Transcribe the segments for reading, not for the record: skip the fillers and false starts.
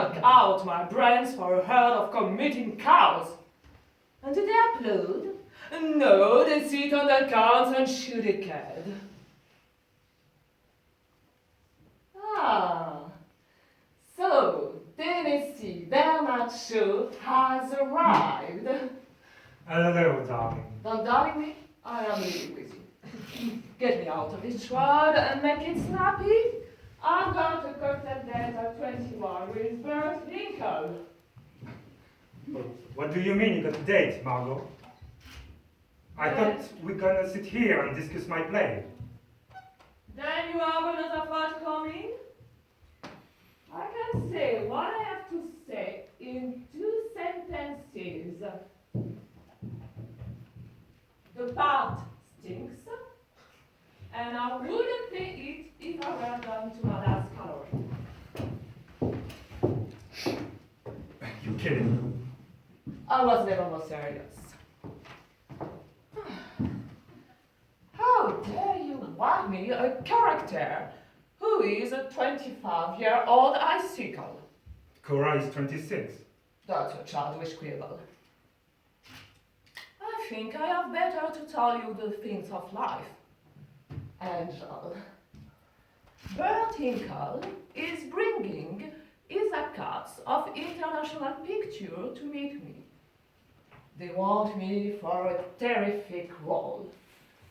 knock out my brains for a herd of committing cows. And do they applaud? No, they sit on their counts and shoot a cad. Ah, so Tennessee Bernard Shaw has arrived. Hello, darling. Don't darling me, I am leaving with you. Get me out of this shroud and make it snappy. I've got a cocktail date at 21 with Bert Lincoln. What do you mean you got a date, Margot? I thought we're gonna sit here and discuss my play. Then you have another fight coming? I can say what I have to say in 2 sentences. The part stinks, and I wouldn't play it if I were done to my last calorie. You're kidding. I was never more serious. How dare you want me a character who is a 25-year-old icicle? Cora is 26. That's a childish quibble. I think I have better to tell you the things of life. Angel. Bert Hinkle is bringing his accounts of international picture to meet me. They want me for a terrific role.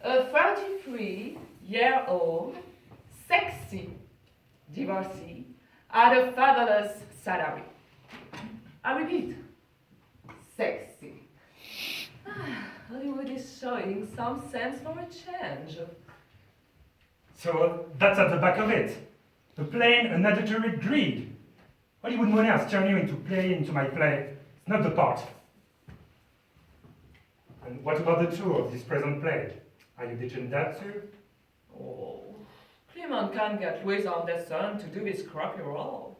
A 33-year-old, sexy divorcee at a fabulous salary. I repeat, sexy. Hollywood is showing some sense for a change. So that's at the back of it. The plain, unadulterated greed. Hollywood money has turned you into my play. It's not the part. And what about the tour of this present play? Are you ditching that too? Oh, Clément can't get Louise Anderson to do this crappy role.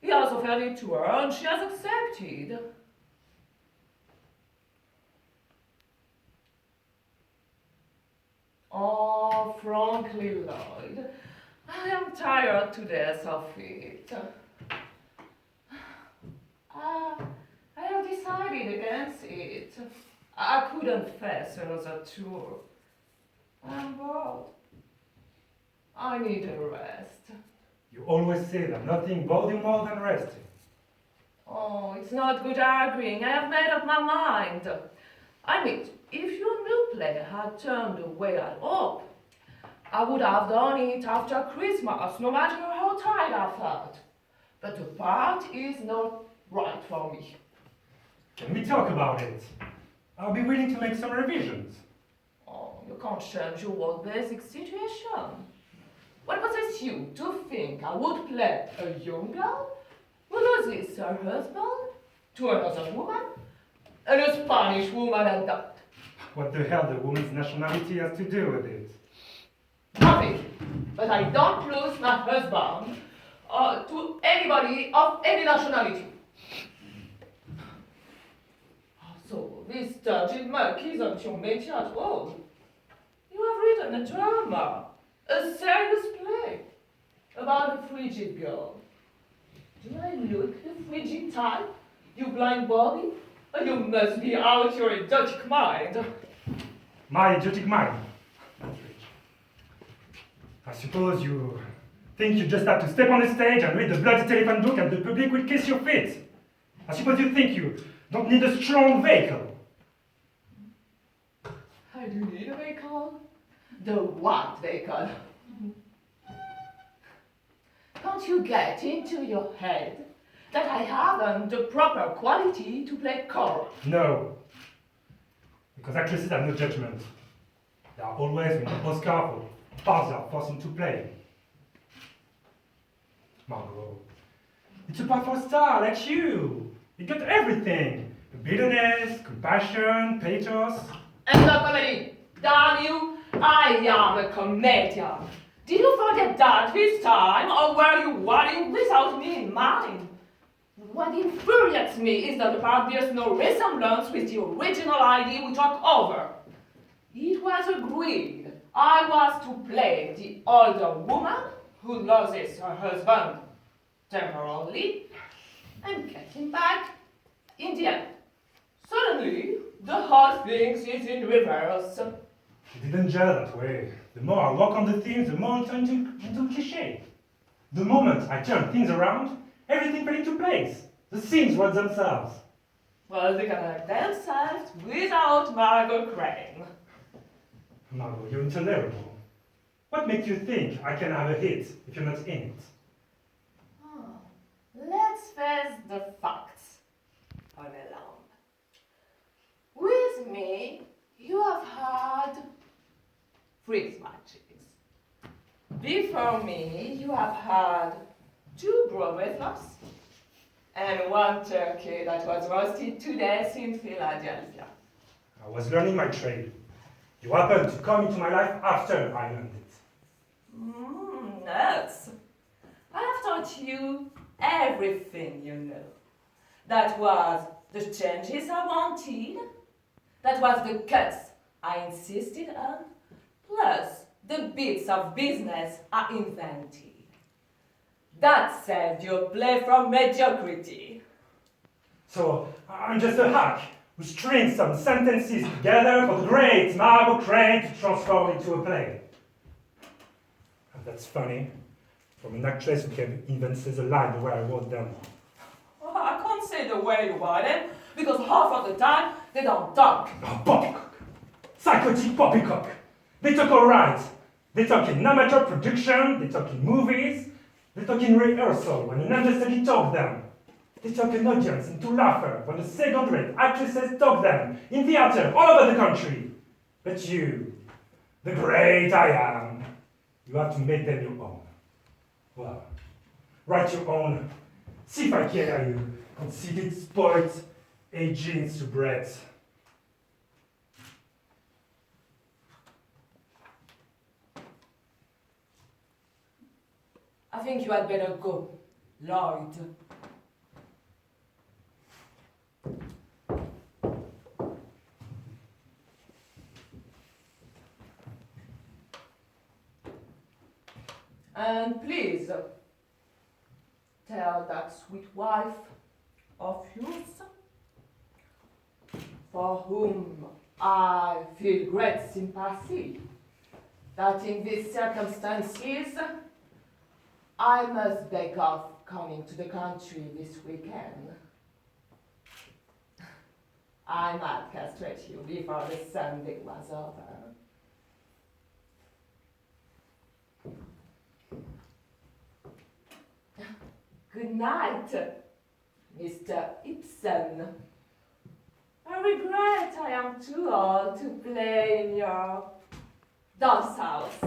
He has offered it to her and she has accepted. Oh, frankly, Lloyd, I am tired to death of it. I have decided against it. I couldn't face another tour. I'm bored. I need a rest. You always say that nothing bored you more than resting. Oh, it's not good arguing. I have made up my mind. I mean, if your new play had turned the way I hoped, I would have done it after Christmas, no matter how tired I felt. But the part is not right for me. Can we talk about it? I'll be willing to make some revisions. Oh, you can't change your whole basic situation. What possesses you to think I would play a young girl who loses her husband to another woman, and a Spanish woman at that? What the hell the woman's nationality has to do with it? Nothing. But I don't lose my husband to anybody of any nationality. So this turgid muck isn't your métier at all. You have written a drama, a serious play, about a frigid girl. Do I look the frigid type, you blind body? Oh, you must be out your idiotic mind. My idiotic mind. I suppose you think you just have to step on the stage and read the bloody telephone book and the public will kiss your feet. I suppose you think you don't need a strong vehicle. I do need a vehicle. The what vehicle? Can't you get into your head that I haven't the proper quality to play Cora? No. Because actresses have no judgment. They are always winning an Oscar for parts they are forced into play. Margot, it's a part for a star like you. You got everything. Bitterness, compassion, pathos. And the comedy. Damn you, I am a comedian. Did you forget that this time, or were you worrying without me in mind? What infuriates me is that the part bears no resemblance with the original idea we talked over. It was agreed I was to play the older woman who loses her husband. temporarily, and getting back in the end. Suddenly, the whole thing is in reverse. It didn't gel that way. The more I work on the themes, the more it turned into cliché. The moment I turned things around, everything fell into place. The scenes wrote themselves. Well, they can help themselves without Margot Crane. Margot, you're intolerable. What makes you think I can have a hit if you're not in it? Let's face the facts, Honeyland. With me, you have had 3 matches. Before me, you have had 2 Broadway flops and 1 turkey that was roasted 2 days in Philadelphia. I was learning my trade. You happened to come into my life after I learned it. Nuts. I have taught you everything you know. That was the changes I wanted. That was the cuts I insisted on. Plus the bits of business I invented. That saved your play from mediocrity. So I'm just a hack who strings some sentences together for the great Margot Crane to transform into a play. And that's funny. From an actress who can even say the line the way I wrote them. Oh, I can't say the way you write them, because half of the time they don't talk. Oh, poppycock! Psychotic poppycock! They talk alright. They talk in amateur production, they talk in movies, they talk in rehearsal when an understudy talk them. They talk an audience into laughter when the second-rate actresses talk them in theater all over the country. But you, the great I am, you have to make them your own. Well, write your own. See if I can hear you. Conceited, spoiled, aging soubrette. I think you had better go, Lloyd. And please, tell that sweet wife of yours, for whom I feel great sympathy, that in these circumstances, I must beg off coming to the country this weekend. I might castrate you before the Sunday was over. Good night, Mr. Ibsen. I regret I am too old to play in your doll's house.